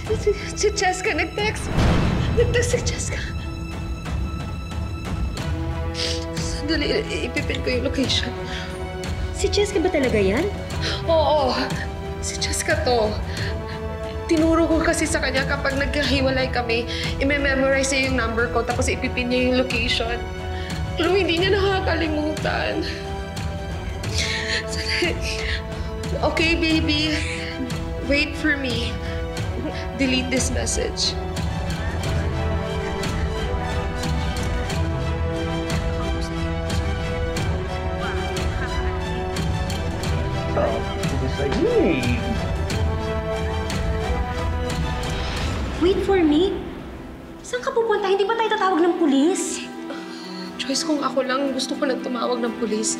Si Cheska nag-text. Nag-text si Cheska. Sandali, ipipin ko yung location. Si Cheska ba talaga yan? Oo, si Cheska to. Tinuro ko kasi sa kanya kapag nagkahiwalay kami, i-memorize niya yung number ko tapos ipipin niya yung location. Pero hindi niya nakakalimutan. Okay, baby. Wait for me. Delete this message. Wait for me? Saan ka pupunta? Hindi ba tayo tatawag ng pulis? Choice kung ako lang, gusto ko lang tumawag ng pulis.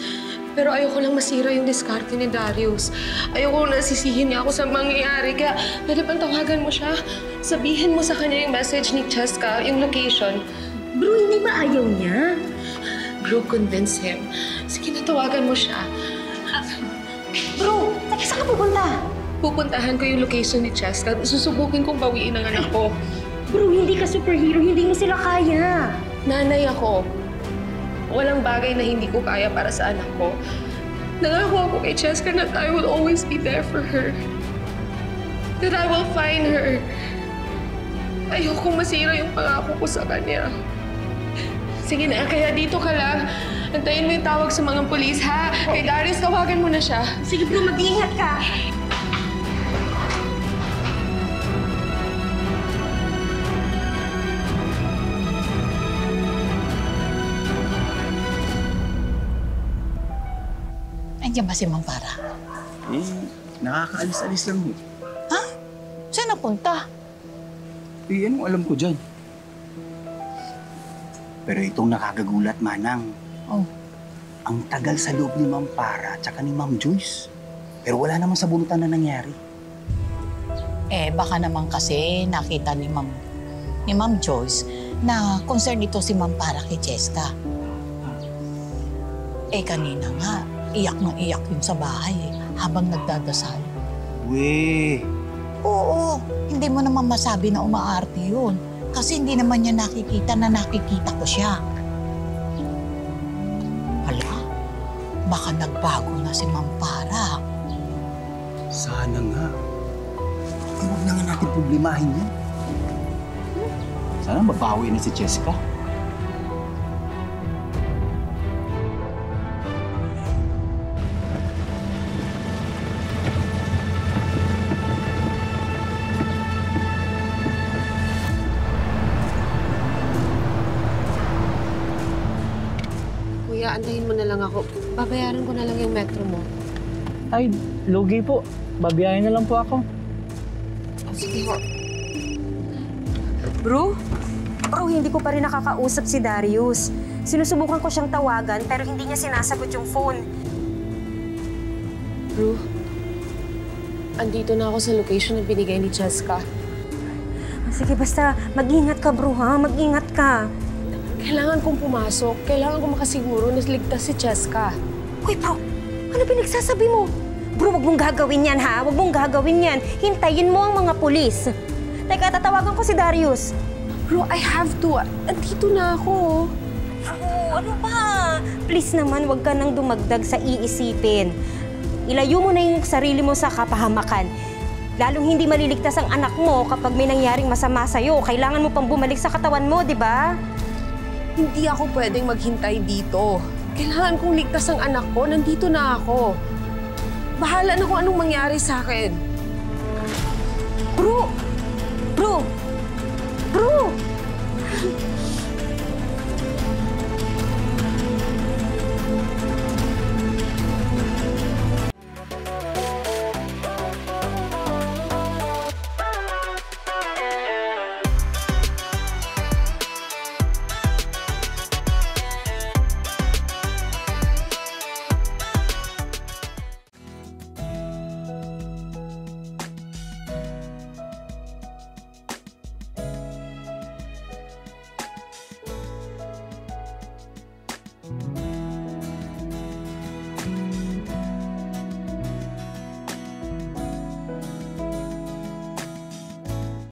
Pero ayoko lang masira yung diskarte ni Darius. Ayoko na sisihin niya ako sa mangyayari. Kaya pwede bang tawagan mo siya? Sabihin mo sa kanya yung message ni Cheska, yung location. Bro, hindi ba ayaw niya? Bro, convince him. Sige, natawagan mo siya. Bro, saan ka pupunta? Pupuntahan ko yung location ni Cheska. Susubukin kong bawiin ang anak ko. Bro, hindi ka superhero. Hindi mo sila kaya. Nanay ako. Walang bagay na hindi ko kaya para sa anak ko. Nangako ako kay Cheska na I will always be there for her. That I will find her. Ayokong masira yung pangako ko sa kanya. Sige na, kaya dito ka lang. Antayin mo yung tawag sa mga pulis, ha? Kay Darius, tawagan mo na siya. Sige bro, mag-iingat ka. Andiyan ba si Mampara? Nakakaalis-alis lang. Ha? Saan napunta? Anong alam ko dyan? Pero itong nakakagulat, Manang. Oh. Ang tagal sa loob ni Mampara tsaka ni Ma'am Joyce. Pero wala naman sa bunutan na nangyari. Baka naman kasi nakita ni Ma'am Joyce na concern ito si Mampara kay Cheska. Kanina nga, iyak na iyak yun sa bahay habang nagdadasal. Weh! Oo, hindi mo naman masabi na umaarte yun. Kasi hindi naman niya nakikita na nakikita ko siya. Hala, baka nagbago na si Mampara. Sana nga. Huwag na nga natin problemahin yun. Sana mabawi na si Cheska. Kuya, antayin mo na lang ako. Babayaran ko na lang yung metro mo. Ay, lugi po. Babiyahin na lang po ako. Sige ho. Bro, hindi ko pa rin nakakausap si Darius. Sinusubukan ko siyang tawagan pero hindi niya sinasagot yung phone. Bro, andito na ako sa location na binigay ni Cheska. Sige, basta mag-ingat ka bro ha, mag-ingat ka. Kailangan kong pumasok. Kailangan kong makasiguro na ligtas si Cheska. Uy bro, ano pinagsasabi mo? Bro, wag mong gagawin yan ha, wag mong gagawin yan. Hintayin mo ang mga pulis. Teka, tatawagan ko si Darius. Bro, I have to. Andito na ako. Ano ba? Please naman, wag ka nang dumagdag sa iisipin. Ilayo mo na yung sarili mo sa kapahamakan. Lalong hindi maliligtas ang anak mo kapag may nangyaring masama sa'yo. Kailangan mo pang bumalik sa katawan mo, di ba? Hindi ako pwedeng maghintay dito. Kailangan kong ligtas ang anak ko. Nandito na ako. Bahala na kung anong mangyari sa akin. Bro! Bro! Bro!